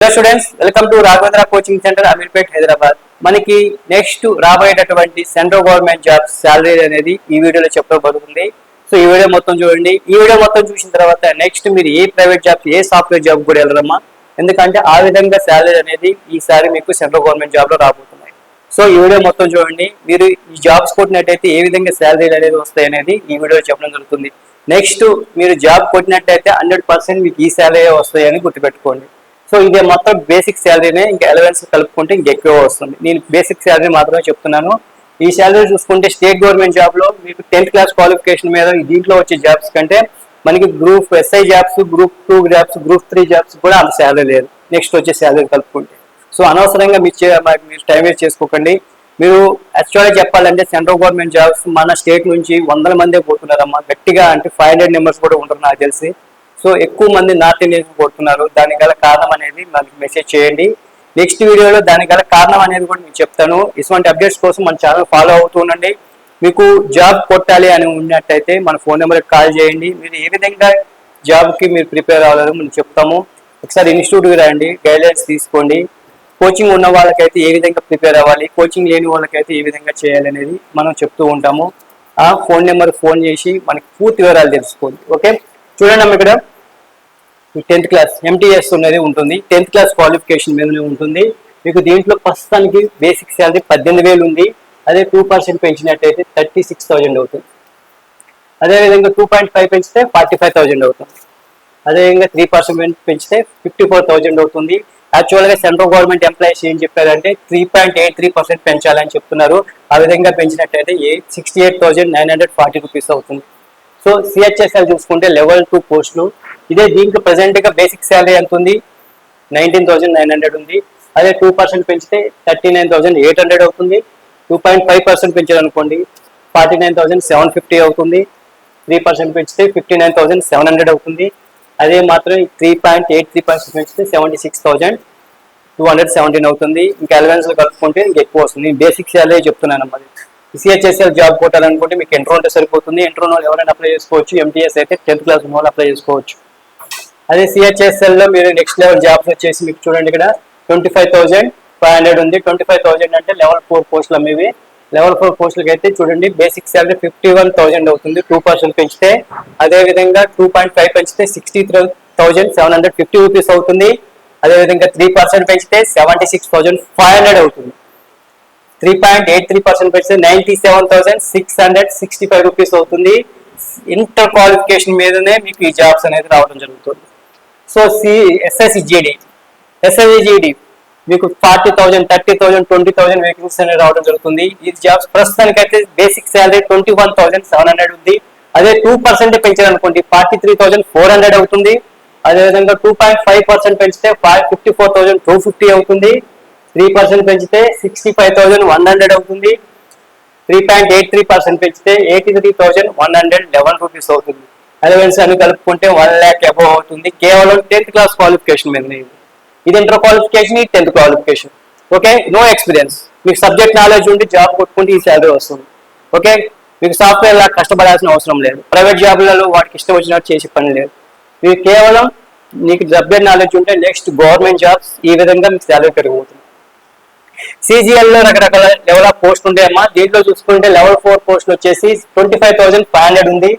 Hello students, welcome to Raghavendra coaching centre Ameerpet Hyderabad. మనకి next రాబోయేటటువంటి central government jobs salary అనేది ఈ వీడియోలో చెప్పబడుతుంది. సో ఈ వీడియో మొత్తం చూడండి. ఈ వీడియో మొత్తం చూసిన తర్వాత నెక్స్ట్ మీరు ఏ ప్రైవేట్ జాబ్స్, ఏ సాఫ్ట్వేర్ జాబ్ కూడా వెళ్ళరమ్మా. ఎందుకంటే ఆ విధంగా శాలరీ అనేది ఈసారి మీకు సెంట్రల్ గవర్నమెంట్ జాబ్ లో రాబోతున్నాయి. సో ఈ వీడియో మొత్తం చూడండి. మీరు ఈ జాబ్స్ కొట్టినట్టయితే ఏ విధంగా శాలరీలు అనేది వస్తాయి అనేది ఈ వీడియో చెప్పడం జరుగుతుంది. నెక్స్ట్ మీరు జాబ్ కొట్టినట్టయితే 100% మీకు ఈ శాలరీ వస్తాయని గుర్తుపెట్టుకోండి. సో ఇదే మొత్తం బేసిక్ శాలరీనే, ఇంకా అలవెన్స్ కలుపుకుంటే ఇంకెక్కువ వస్తుంది. నేను బేసిక్ శాలరీ మాత్రమే చెప్తున్నాను. ఈ శాలరీ చూసుకుంటే స్టేట్ గవర్నమెంట్ జాబ్ లో మీకు 10th క్లాస్ క్వాలిఫికేషన్ మీద దీంట్లో వచ్చే జాబ్స్ కంటే మనకి group SI jobs, group 2 jobs, group 3 jobs కూడా అంత శాలరీ లేదు నెక్స్ట్ వచ్చే శాలరీ కలుపుకుంటే. సో అనవసరంగా మీరు టైం వేస్ట్ చేసుకోకండి. మీరు యాక్చువల్గా చెప్పాలంటే సెంట్రల్ గవర్నమెంట్ జాబ్స్ మన స్టేట్ నుంచి 100 మందే పోతున్నారమ్మా. గట్టిగా అంటే 500 మెంబర్స్ కూడా ఉంటారు నాకు తెలిసి. సో ఎక్కువ మంది నార్త్ ఇండియన్స్ కొడుతున్నారు. దానికి గల కారణం అనేది మనకి మెసేజ్ చేయండి. నెక్స్ట్ వీడియోలో దానికి గల కారణం అనేది కూడా నేను చెప్తాను. ఇటువంటి అప్డేట్స్ కోసం మన ఛానల్ ఫాలో అవుతూ ఉండండి. మీకు జాబ్ కొట్టాలి అని ఉన్నట్టయితే మన ఫోన్ నెంబర్కి కాల్ చేయండి. మీరు ఏ విధంగా జాబ్కి మీరు ప్రిపేర్ అవ్వాలని మనం చెప్తాము. ఒకసారి ఇన్స్టిట్యూట్కి రండి, గైడ్లైన్స్ తీసుకోండి. కోచింగ్ ఉన్న వాళ్ళకైతే ఏ విధంగా ప్రిపేర్ అవ్వాలి, కోచింగ్ లేని వాళ్ళకైతే ఏ విధంగా చేయాలి అనేది మనం చెప్తూ ఉంటాము. ఆ ఫోన్ నెంబర్ ఫోన్ చేసి మనకి పూర్తి వివరాలు తెలుసుకోండి. ఓకే, చూడండి అమ్మ, ఇక్కడ 10th క్లాస్ ఎంటీఎస్ అనేది ఉంటుంది. 10th క్లాస్ క్వాలిఫికేషన్ మీదనే ఉంటుంది. మీకు దీంట్లో ప్రస్తుతానికి బేసిక్ శాలరీ 18,000 ఉంది. అదే 2% పెంచినట్టయితే 36,000 అవుతుంది. అదేవిధంగా 2.5 పెంచితే 45,000 అవుతుంది. అదేవిధంగా 3% పెంచితే 54,000 అవుతుంది. యాక్చువల్గా సెంట్రల్ గవర్నమెంట్ ఎంప్లాయీస్ ఏం చెప్పారంటే 3.83% పెంచాలని చెప్తున్నారు. ఆ విధంగా పెంచినట్టయితే 68,940 రూపీస్ అవుతుంది. సో సిహెచ్ఎస్ఎల్ చూసుకుంటే లెవెల్ 2 పోస్టులు. ఇదే దీంట్లో ప్రెసెంట్ గా బేసిక్ శాలరీ ఎంత ఉంది, 19,900 ఉంది. అదే 2% పెంచితే 39,800 అవుతుంది. 2.5% పెంచారనుకోండి 49,750 అవుతుంది. 3% పెంచితే 59,700 అవుతుంది. అదే మాత్రం 3.83% పెంచితే 76,217 అవుతుంది. ఇంకా అలవెన్స్ కలుపుకుంటే ఇంకా ఎక్కువ వస్తుంది. బేసిక్ శాలరీ చెప్తున్నాను అన్నమాట. సిహెచ్ఎస్ఎల్ జాబ్ కొట్టాలనుకుంటే మీకు ఇంటర్ ఉంటే సరిపోతుంది. ఇంటర్ వాళ్ళు ఎవరైనా అప్లై చేసుకోవచ్చు. ఎంటీఎస్ అయితే 10th క్లాస్ వాళ్ళు అప్లై చేసుకోవచ్చు. అదే సిహెచ్ఎస్ఎల్ లో మీరు నెక్స్ట్ లెవెల్ జాబ్స్ వచ్చేసి మీకు చూడండి ఇక్కడ 25,500 ఉంది. 25,000 అంటే లెవెల్ 4 పోస్టులు అమ్మేవి. లెవెల్ 4 పోస్టులకి అయితే చూడండి బేసిక్ శాలరీ 51,000 అవుతుంది. 2% పెంచితే. అదేవిధంగా 2.5 పెంచితే 63,750 రూపీస్ అవుతుంది. అదేవిధంగా 3% పెంచితే 76,500 అవుతుంది. 3.83% పెంచితే 97,665 రూపీస్ అవుతుంది. ఇంటర్ క్వాలిఫికేషన్ మీదనే మీకు ఈ జాబ్స్ అనేది రావడం జరుగుతుంది. సో ఎస్ఎస్జిడి మీకు 40,000, 30,000, 20,000 వేకెన్సీ అనేది రావడం జరుగుతుంది. ఈ జాబ్స్ ప్రస్తుతానికి అయితే బేసిక్ శాలరీ 21,700 ఉంది. అదే 2% పెంచారనుకోండి 43,400 అవుతుంది. అదేవిధంగా 2.5% పెంచితే 54,250 అవుతుంది. 3% పెంచితే 65,100 అవుతుంది. 3.83% పెంచితే 83,111 రూపీస్ అవుతుంది. అలవెన్స్ అని కలుపుకుంటే 1 lakh అబౌవ్ అవుతుంది. కేవలం 10th క్లాస్ క్వాలిఫికేషన్ మీద. ఇది ఇంటర్ క్వాలిఫికేషన్, ఇది 10th qualification. Okay, no experience. మీకు సబ్జెక్ట్ నాలెడ్జ్ ఉండి జాబ్ కొట్టుకుంటే ఈ శాలరీ వస్తుంది. ఓకే, మీకు సాఫ్ట్వేర్ లా కష్టపడాల్సిన అవసరం లేదు. ప్రైవేట్ జాబ్లలో వాటికి ఇష్టం వచ్చినట్టు చేసే పని లేదు. మీకు కేవలం మీకు సబ్జెక్ట్ నాలెడ్జ్ ఉంటే నెక్స్ట్ గవర్నమెంట్ జాబ్స్ ఈ విధంగా మీకు శాలరీ పెరిగిపోతుంది. సిజిఎల్ లో రకరకాల లెవెల్ ఆఫ్ పోస్ట్ ఉంటాయమ్మా. దీంట్లో చూసుకుంటే లెవెల్ 4 పోస్టులు వచ్చేసి 25,500 ఉంది.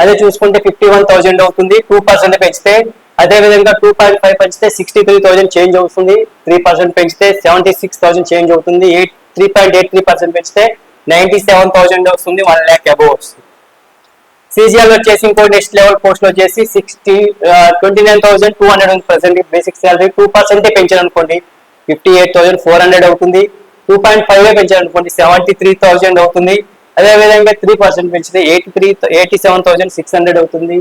అదే చూసుకుంటే 51,000 అవుతుంది. 2% పెంచితే. అదేవిధంగా 2.5 పెంచితే 63,000 చేంజ్ అవుతుంది. 3% పెంచితే 76,000 చేంజ్ అవుతుంది. 3.83% పెంచితే 97,000 వస్తుంది. 1 lakh అబౌవ్ వస్తుంది. సిజిఎల్ వచ్చేసి ఇంకో నెక్స్ట్ లెవెల్ పోస్ట్ వచ్చేసి 29,200 ఉంది ప్రెసెంట్ బేసిక్ శాలరీ. 2% పెంచారనుకోండి 58,400 అవుతుంది. 2.5 పెంచారనుకోండి 73,000 అవుతుంది. అదేవిధంగా 3% పెంచితే 87,600 అవుతుంది.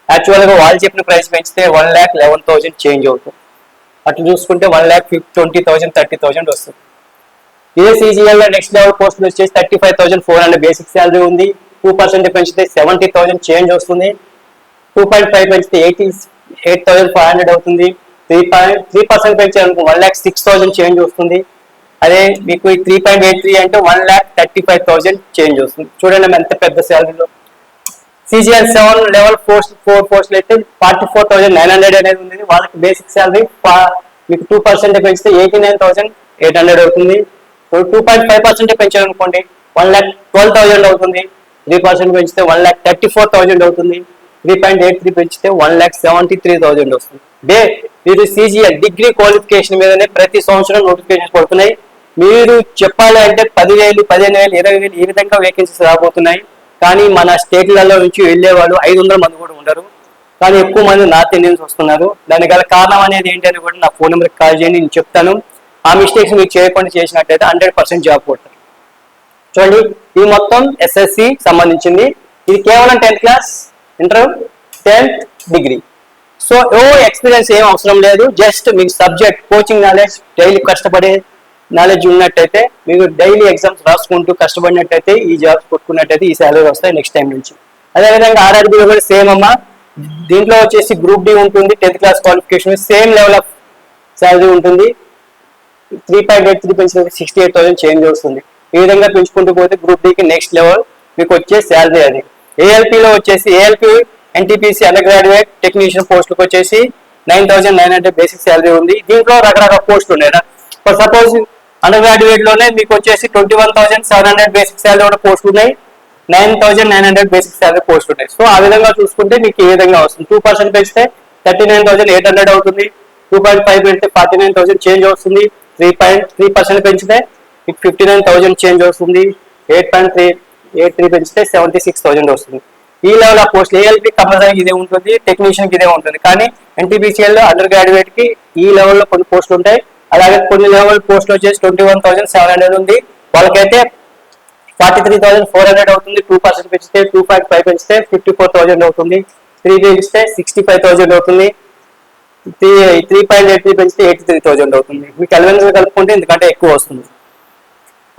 యాక్చువల్గా వాళ్ళు చెప్పిన ప్రైస్ పెంచితే 1,11,000 చేంజ్ అవుతుంది. అట్లా చూసుకుంటే 1,20,000, 30,000 వస్తుంది. ఇదే సిజిఎల్ లో నెక్స్ట్ లెవెల్ పోస్ట్ వచ్చేసి 35,400 బేసిక్ శాలరీ ఉంది. 2% పెంచితే 70,000 చేంజ్ వస్తుంది. 2.5 పెంచితే 88,500 అవుతుంది. 3% పెంచారనుకో 1,06,000 చేంజ్ వస్తుంది. అదే మీకు 3.83 అంటే 1,35,000 చేంజ్ వస్తుంది. చూడండి ఎంత పెద్ద శాలరీలో. సిజిఎల్ 7 లెవెల్ 4 పోస్టులు అయితే 44,900 అనేది ఉంది. వాళ్ళకి బేసిక్ శాలరీ మీకు 2% పెంచితే 89,800 అవుతుంది. 2.5% పెంచారనుకోండి 1,12,000 అవుతుంది. 3% పెంచితే 1,34,000 అవుతుంది. 3.83 పెంచితే 1,73,000 వస్తుంది. మీరు CGL డిగ్రీ క్వాలిఫికేషన్ మీదనే ప్రతి సంవత్సరం నోటిఫికేషన్ పడుతున్నాయి. మీరు చెప్పాలి అంటే 10,000, 15,000, 20,000 ఈ విధంగా వేకెన్సీస్ రాబోతున్నాయి. కానీ మన స్టేట్లలో నుంచి వెళ్ళే వాళ్ళు 500 మంది కూడా ఉండరు. కానీ ఎక్కువ మంది నార్త్ ఇండియన్స్ వస్తున్నారు. దానికి గల కారణం అనేది ఏంటి అని కూడా నా ఫోన్ నెంబర్కి కాల్ చేయండి, నేను చెప్తాను. ఆ మిస్టేక్స్ మీరు చేయకుండా చేసినట్టయితే 100% జాబ్ కొడతారు. చూడండి, ఇది మొత్తం SSC సంబంధించింది. ఇది కేవలం 10th class, inter, 10th degree. So experience ఏం అవసరం లేదు. జస్ట్ మీకు సబ్జెక్ట్ కోచింగ్ నాలెడ్జ్, డైలీ కష్టపడే నాలెడ్జ్ ఉన్నట్టయితే, మీకు డైలీ ఎగ్జామ్స్ రాసుకుంటూ కష్టపడినట్టయితే ఈ జాబ్స్ కొట్టుకున్నట్టయితే ఈ శాలరీ వస్తాయి నెక్స్ట్ టైం నుంచి. అదేవిధంగా RRB కూడా సేమ్ అమ్మా. దీంట్లో వచ్చేసి గ్రూప్ డి ఉంటుంది, 10th class qualification, same level of salary ఉంటుంది. 3.83 పెంచిన 68,000 చేంజ్ వస్తుంది. ఈ విధంగా పెంచుకుంటూ పోతే గ్రూప్ డికి నెక్స్ట్ లెవెల్ మీకు వచ్చే శాలరీ అది. ALPలో వచ్చేసి ALP NTPC under graduate technician పోస్టులకు వచ్చేసి 9,900 బేసిక్ శాలరీ ఉంది. దీంట్లో రకరకాల పోస్టులు ఉన్నాయి. ఫర్ సపోజ్ అండర్ గ్రాడ్యుయేట్ లోనే మీకు వచ్చేసి 21,700 బేసిక్ శాలరీ కూడా పోస్టులు ఉన్నాయి. 9,900 బేసిక్ శాలరీ పోస్ట్ ఉంటాయి. సో ఆ విధంగా చూసుకుంటే మీకు ఈ విధంగా వస్తుంది. 2% పెంచితే 39,800 అవుతుంది. 2.5 పెంచితే 49,000 చేంజ్ వస్తుంది. 3% పెంచితే మీకు 59,000 చేంజ్ వస్తుంది. 8.83 పెంచితే 76,000 వస్తుంది. ఈ level of post ALP compulsory ఇదే ఉంటుంది, టెక్నీషియన్ కి ఇదే ఉంటుంది. కానీ NTPCL లో అండర్ గ్రాడ్యుయేట్ కి ఈ లెవెల్లో కొన్ని పోస్టులు ఉంటాయి. అలాగే కొన్ని లెవెల్ పోస్టులు వచ్చేసి 21,700 ఉంది. వాళ్ళకైతే 43,400 అవుతుంది. 2% పెంచితే 2.5 పెంచితే 54,000 అవుతుంది. 3 పెంచితే 65,000 అవుతుంది. 3.83 పెంచితే 83,000 అవుతుంది. మీకు అలవెన్స్ కలుపుకుంటే ఎందుకంటే ఎక్కువ వస్తుంది.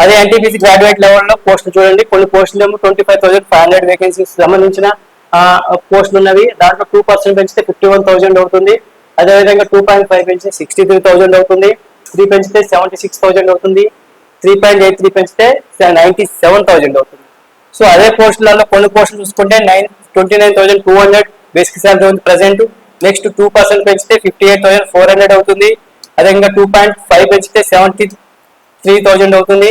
అదే NTPC గ్రాడ్యుయేట్ లెవెల్లో పోస్టులు చూడండి. కొన్ని పోస్టులు ఏమో 25,500 వేకెన్సీస్ సంబంధించిన పోస్టులు ఉన్నవి. దాంట్లో 2% పెంచితే 51,000 అవుతుంది. అదేవిధంగా 2.5 పెంచితే 63,000 అవుతుంది. 3 పెంచితే 76,000 అవుతుంది. 3.83 పెంచితే 97,000 అవుతుంది. సో అదే పోస్టులలో కొన్ని పోస్టులు చూసుకుంటే 29,200 బేసిక్ శాలరీ ఉంది ప్రజెంట్. నెక్స్ట్ 2% పెంచితే 58,400 అవుతుంది. అదేవిధంగా 2.5 పెంచితే 73,000 అవుతుంది.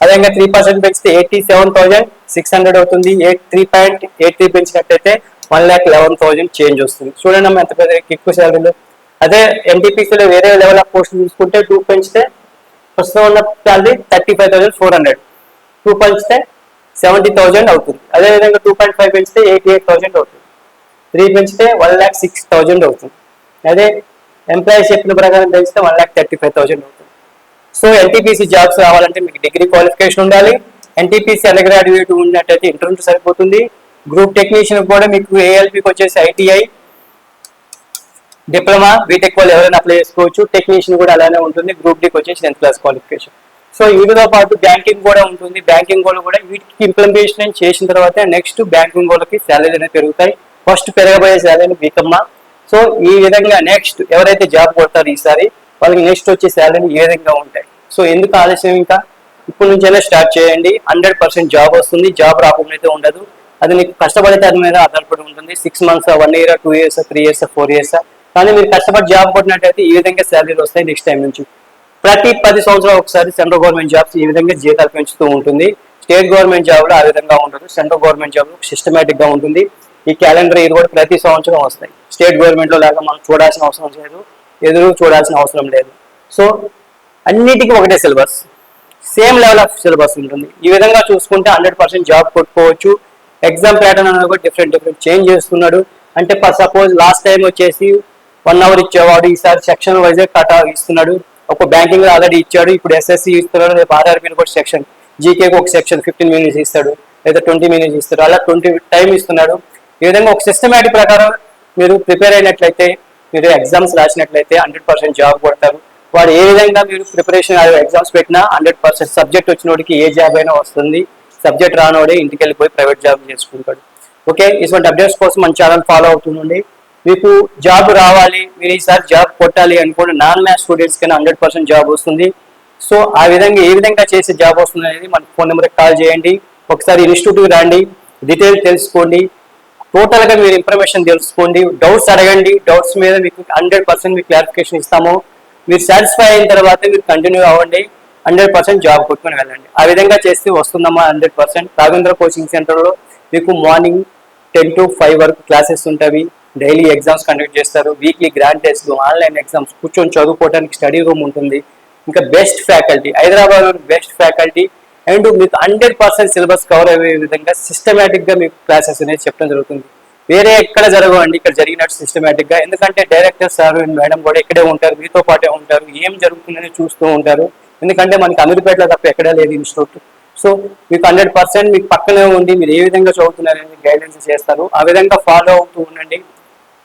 అదేవిధంగా 3% పెంచితే 87,600 అవుతుంది. 3.83 పెంచినట్టయితే 1,11,000 చేంజ్ వస్తుంది. చూడండి అమ్మా ఎంత పెద్ద ఎక్కువ శాలరీలో. అదే NTPCలో వేరే లెవెల్ ఆఫ్ పోస్టులు చూసుకుంటే 2 పెంచితే ప్రస్తుతం ఉన్న శాలరీ 35,400. 2 పెంచితే 70,000 అవుతుంది. అదేవిధంగా 2.5 పెంచితే 88,000 అవుతుంది. 3 పెంచితే 1,06,000 అవుతుంది. అదే ఎంప్లాయీస్ చెప్పిన ప్రకారం పెంచితే 1,35,000 అవుతుంది. సో NTPC జాబ్స్ రావాలంటే మీకు డిగ్రీ క్వాలిఫికేషన్ ఉండాలి. NTPC అండర్ గ్రాడ్యుయేట్ ఉన్నట్టయితే ఇంటర్వ్యూ సరిపోతుంది. గ్రూప్ టెక్నీషియన్ కూడా మీకు ALPకి వచ్చేసి ITI, డిప్లొమా, బీటెక్ వాళ్ళు ఎవరైనా అప్లై చేసుకోవచ్చు. టెక్నీషియన్ కూడా అలానే ఉంటుంది. గ్రూప్ డికి వచ్చేసి 10th క్లాస్ క్వాలిఫికేషన్. సో వీటితో పాటు బ్యాంకింగ్ కూడా ఉంటుంది. బ్యాంకింగ్ వాళ్ళు కూడా వీటికి ఇంప్లిమెంటేషన్ చేసిన తర్వాత నెక్స్ట్ బ్యాంకింగ్ వాళ్ళకి శాలరీ అనేది పెరుగుతాయి. ఫస్ట్ పెరగబోయే శాలరీ బీకమ్మ. సో ఈ విధంగా నెక్స్ట్ ఎవరైతే జాబ్ కొడతారు ఈసారి వాళ్ళకి నెక్స్ట్ వచ్చే శాలరీ ఏ విధంగా ఉంటాయి. సో ఎందుకు ఆలస్యం, ఇంకా ఇప్పుడు నుంచైనా స్టార్ట్ చేయండి. 100% జాబ్ వస్తుంది. జాబ్ రాకుండా అయితే ఉండదు. అది మీకు కష్టపడితే దాని మీద ఆధారపడి ఉంటుంది. 6 months, 1 year, 2 years, 3 years, 4 years. కానీ మీరు కష్టపడి జాబ్ కొట్టినట్టయితే ఈ విధంగా శాలరీలు వస్తాయి నెక్స్ట్ టైం నుంచి. ప్రతి 10 సంవత్సరాలు ఒకసారి సెంట్రల్ గవర్నమెంట్ జాబ్స్ ఈ విధంగా జీతాలు పెంచుతూ ఉంటుంది. స్టేట్ గవర్నమెంట్ జాబ్లో ఆ విధంగా ఉండదు. సెంట్రల్ గవర్నమెంట్ జాబ్లో సిస్టమేటిక్ గా ఉంటుంది. ఈ క్యాలెండర్ ఇది కూడా ప్రతి సంవత్సరం వస్తాయి. స్టేట్ గవర్నమెంట్ లో లాగా మనం చూడాల్సిన అవసరం లేదు, ఎదురు చూడాల్సిన అవసరం లేదు. సో అన్నిటికీ ఒకటే syllabus, same level of syllabus ఉంటుంది. ఈ విధంగా చూసుకుంటే 100% జాబ్ కొట్టుకోవచ్చు. ఎగ్జామ్ ప్యాటర్న్ అనేది కూడా డిఫరెంట్ చేంజ్ చేస్తున్నాడు. అంటే సపోజ్ లాస్ట్ టైం వచ్చేసి 1 hour ఇచ్చేవాడు, ఈసారి సెక్షన్ వైజ్ కట్ ఇస్తున్నాడు. ఒక బ్యాంకింగ్ లో ఆల్రెడీ ఇచ్చాడు, ఇప్పుడు SSC ఇస్తున్నాడు. రేపు RRB కూడా సెక్షన్, జీకేకి ఒక సెక్షన్ 15 minutes ఇస్తాడు, లేదా 20 minutes ఇస్తాడు. అలా 20 టైం ఇస్తున్నాడు. ఈ విధంగా ఒక సిస్టమేటిక్ ప్రకారం మీరు ప్రిపేర్ అయినట్లయితే, మీరు ఎగ్జామ్స్ రాసినట్లయితే 100% జాబ్ కొడతారు. వాడు ఏ విధంగా మీరు ప్రిపరేషన్ ఎగ్జామ్స్ పెట్టినా 100% సబ్జెక్ట్ వచ్చినోడికి ఏ జాబ్ అయినా వస్తుంది. సబ్జెక్ట్ రానోడే ఇంటికి వెళ్ళిపోయి ప్రైవేట్ జాబ్ చేసుకుంటాడు. ఓకే, ఇటువంటి అప్డేట్స్ కోసం మన ఛానల్ ఫాలో అవుతుండండి. మీకు జాబ్ రావాలి, మీరు ఈసారి జాబ్ కొట్టాలి అనుకోండి, నాన్ మ్యాథ్స్ స్టూడెంట్స్ కన్నా 100% జాబ్ వస్తుంది. సో ఆ విధంగా ఏ విధంగా చేసే జాబ్ వస్తుంది అనేది మన ఫోన్ నెంబర్కి కాల్ చేయండి. ఒకసారి ఇన్స్టిట్యూట్కి రండి, డీటెయిల్ తెలుసుకోండి, టోటల్ గా మీరు ఇన్ఫర్మేషన్ తెలుసుకోండి, డౌట్స్ అడగండి. డౌట్స్ మీద మీకు 100% మీకు క్లారిఫికేషన్ ఇస్తాము. మీరు సాటిస్ఫై అయిన తర్వాత మీరు కంటిన్యూ అవ్వండి, 100% జాబ్ కొట్టుకొని వెళ్ళండి. ఆ విధంగా చేస్తే వస్తుందమ్మా 100%. రాఘవేంద్ర కోచింగ్ సెంటర్లో మీకు మార్నింగ్ 10 to 5 వరకు క్లాసెస్ ఉంటాయి, డైలీ ఎగ్జామ్స్ కండక్ట్ చేస్తారు, వీక్లీ గ్రాండ్ టెస్ట్లు, ఆన్లైన్ ఎగ్జామ్స్, కూర్చొని చదువుకోవడానికి స్టడీ రూమ్ ఉంటుంది, ఇంకా best faculty, Hyderabad best faculty, and మీకు 100% సిలబస్ కవర్ అయ్యే విధంగా సిస్టమేటిక్ గా మీకు క్లాసెస్ అనేది చెప్పడం జరుగుతుంది. వేరే ఎక్కడ జరగవండి, ఇక్కడ జరిగినట్టు సిస్టమేటిక్ గా. ఎందుకంటే డైరెక్టర్ సార్ మేడం కూడా ఇక్కడే ఉంటారు, మీతో పాటే ఉంటారు, ఏం జరుగుతుందని చూస్తూ ఉంటారు. ఎందుకంటే మనకి అమీర్పేటలో తప్ప ఎక్కడా లేదు ఇన్స్టిట్యూట్. సో మీకు 100% మీకు పక్కనే ఉండి మీరు ఏ విధంగా చదువుతున్నారని గైడెన్స్ చేస్తారు. ఆ విధంగా ఫాలో అవుతూ ఉండండి.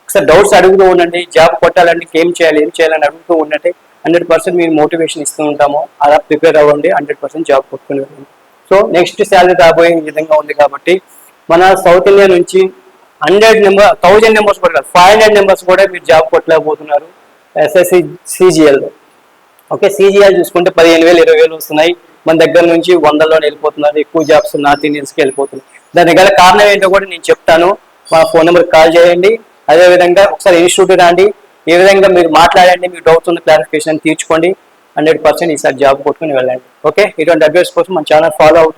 ఒకసారి డౌట్స్ అడుగుతూ ఉండండి. జాబ్ కొట్టాలంటే ఏం చేయాలని అడుగుతూ ఉండండి. 100% మీరు మోటివేషన్ ఇస్తూ ఉంటాము. అలా ప్రిపేర్ అవ్వండి, 100% జాబ్ కొట్టుకుని వెళ్ళండి. సో నెక్స్ట్ శాలరీ రాబోయే విధంగా ఉంది కాబట్టి మన సౌత్ ఇండియా నుంచి 1000 నెంబర్స్ కూడా కాదు, 500 నెంబర్స్ కూడా మీరు జాబ్ కొట్టలేకపోతున్నారు ఎస్ఎస్సి సిజిఎల్లో. ఓకే, సిజిఎల్ చూసుకుంటే 15,000 20,000 వస్తున్నాయి. మన దగ్గర నుంచి 100లోనే వెళ్ళిపోతున్నారు. ఎక్కువ జాబ్స్ నార్త్ ఇండియన్స్కి వెళ్ళిపోతున్నాయి. దానికి గల కారణం ఏంటో కూడా నేను చెప్తాను. మా ఫోన్ నెంబర్కి కాల్ చేయండి. అదేవిధంగా ఒకసారి ఇన్స్టిట్యూట్ రండి, ఏ విధంగా మీరు మాట్లాడండి, మీకు డౌట్స్ ఉన్న క్లారిఫికేషన్ తీర్చుకోండి. 100% ఈసారి జాబ్ కొట్టుకుని వెళ్ళండి. ఓకే, ఇటువంటి అడ్వైస్ కోసం మన ఛానల్ ఫాలో అవుతుంది.